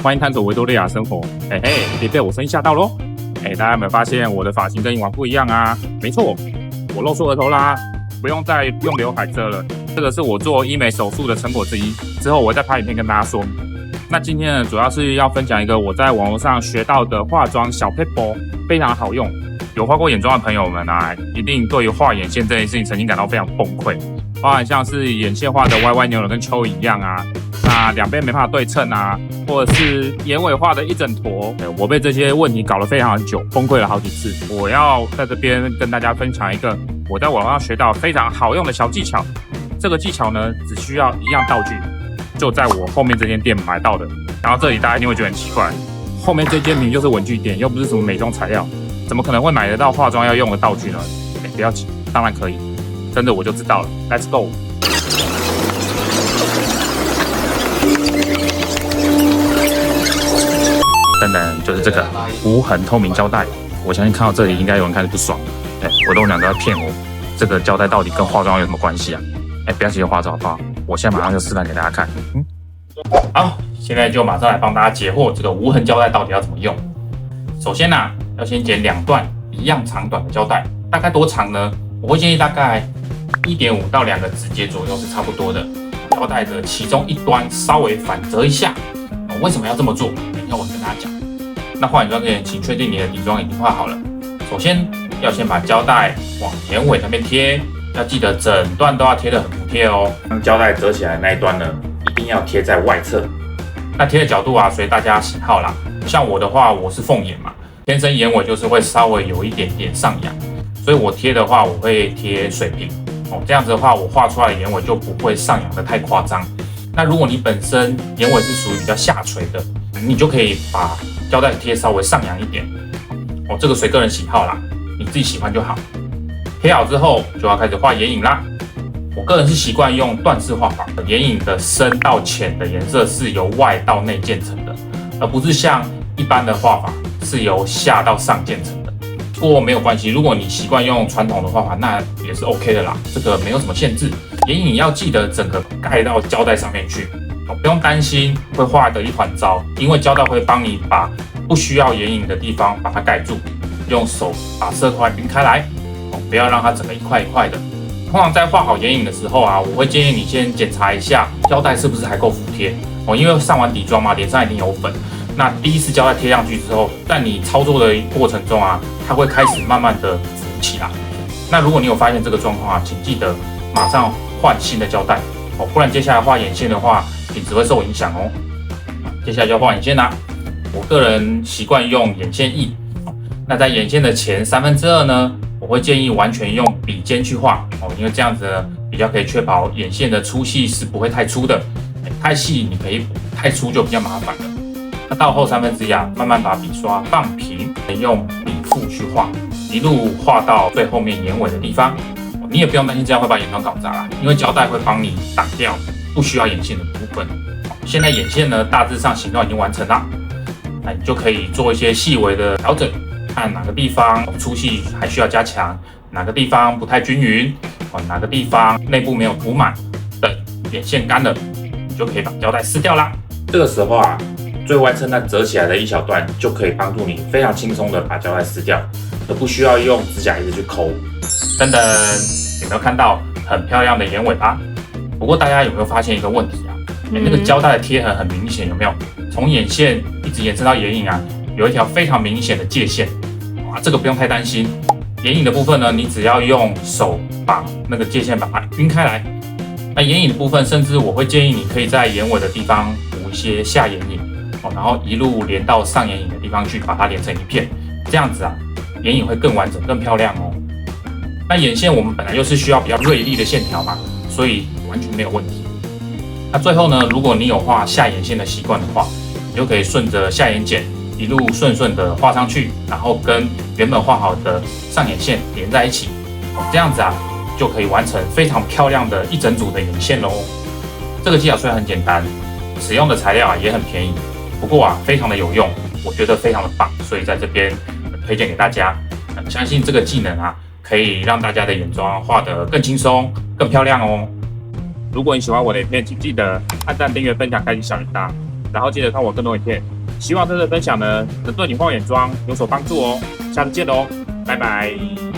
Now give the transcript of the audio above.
欢迎探索维多利亚生活。嘿嘿，别被我声音吓到咯。大家有没有发现我的发型跟以往不一样啊？没错，我露出额头啦，不用再用刘海遮了。这个是我做医美手术的成果之一，之后我会再拍影片跟大家说。那今天呢，主要是要分享一个我在网络上学到的化妆小撇步，非常好用。有画过眼妆的朋友们啊，一定对于画眼线这件事情曾经感到非常崩溃，包含像是眼线画的歪歪扭扭跟蚯蚓一样啊，那两边没办法对称啊，或者是眼尾画的一整坨，我被这些问题搞了非常久，崩溃了好几次。我要在这边跟大家分享一个我在网上学到非常好用的小技巧。这个技巧呢，只需要一样道具，就在我后面这间店买到的。然后这里大家一定会觉得很奇怪，后面这间明明就是文具店，又不是什么美妆材料，怎么可能会买得到化妆要用的道具呢？不要急，当然可以，跟着我就知道了。Let's go。等等，就是这个无痕透明胶带。我相信看到这里，应该有人开始不爽。我都两个在骗我，这个胶带到底跟化妆有什么关系啊？不要急着化妆好不好？我现在马上就示范给大家看。好，现在就马上来帮大家解惑，这个无痕胶带到底要怎么用。首先呢，要先剪2段一样长短的胶带，大概多长呢？我会建议大概1.5到2个指节左右是差不多的。胶带的其中一端稍微反折一下。为什么要这么做？等一下我跟大家讲。那画眼妆之前，请确定你的底妆已经画好了。首先要先把胶带往眼尾那边贴，要记得整段都要贴得很服帖哦。当胶带折起来的那一端呢，一定要贴在外侧。那贴的角度啊，随大家喜好啦。像我的话，我是凤眼嘛，天生眼尾就是会稍微有一点点上扬，所以我贴的话，我会贴水平哦。这样子的话，我画出来的眼尾就不会上扬的太夸张。那如果你本身眼尾是属于比较下垂的，你就可以把胶带贴稍微上扬一点哦。这个随个人喜好啦，你自己喜欢就好。贴好之后，就要开始画眼影啦。我个人是习惯用段式画法，眼影的深到浅的颜色是由外到内渐层的，而不是像一般的画法是由下到上渐层的。不过没有关系，如果你习惯用传统的画法，那也是 OK 的啦，这个没有什么限制。眼影要记得整个盖到胶带上面去，不用担心会画得一团糟，因为胶带会帮你把不需要眼影的地方把它盖住，用手把色块匀开来，不要让它整个一块一块的。通常在画好眼影的时候啊，我会建议你先检查一下胶带是不是还够服帖哦，因为上完底妆嘛，脸上一定有粉。那第一次胶带贴上去之后，在你操作的过程中啊，它会开始慢慢的浮起来。那如果你有发现这个状况啊，请记得马上换新的胶带哦，不然接下来画眼线的话，品质会受影响哦。接下来就要画眼线啦，我个人习惯用眼线液。那在眼线的前2/3呢，我会建议完全用笔尖去画哦，因为这样子呢比较可以确保眼线的粗细是不会太粗的，太细你可以补，太粗就比较麻烦了。那到后1/3啊，慢慢把笔刷放平，用笔腹去画，一路画到最后面眼尾的地方。你也不用担心这样会把眼妆搞砸啦，因为胶带会帮你挡掉不需要眼线的部分。现在眼线呢大致上形状已经完成啦，那你就可以做一些细微的调整。看哪个地方粗细还需要加强，哪个地方不太均匀，哪个地方内部没有涂满，等眼线干了，你就可以把胶带撕掉啦。这个时候啊，最外侧那折起来的一小段就可以帮助你非常轻松的把胶带撕掉，而不需要用指甲一直去抠。等等，有没有看到很漂亮的眼尾巴？不过大家有没有发现一个问题啊？那个胶带的贴痕很明显，有没有？从眼线一直延伸到眼影啊，有一条非常明显的界限。这个不用太担心。眼影的部分呢，你只要用手把那个界限把它晕开来。那眼影的部分，甚至我会建议你可以在眼尾的地方补一些下眼影然后一路连到上眼影的地方去，把它连成一片。这样子啊，眼影会更完整、更漂亮哦。那眼线我们本来就是需要比较锐利的线条嘛，所以完全没有问题。那最后呢，如果你有画下眼线的习惯的话，你就可以顺着下眼睑一路顺顺的画上去，然后跟原本画好的上眼线连在一起，这样子啊，就可以完成非常漂亮的一整组的眼线喽。这个技巧虽然很简单，使用的材料啊也很便宜，不过啊非常的有用，我觉得非常的棒，所以在这边推荐给大家。相信这个技能啊，可以让大家的眼妆画得更轻松、更漂亮哦。如果你喜欢我的影片，请记得按赞、订阅、分享、开启小铃铛。然后记得看我更多影片。希望这次分享呢能对你换眼妆有所帮助哦。下次见喽，拜拜。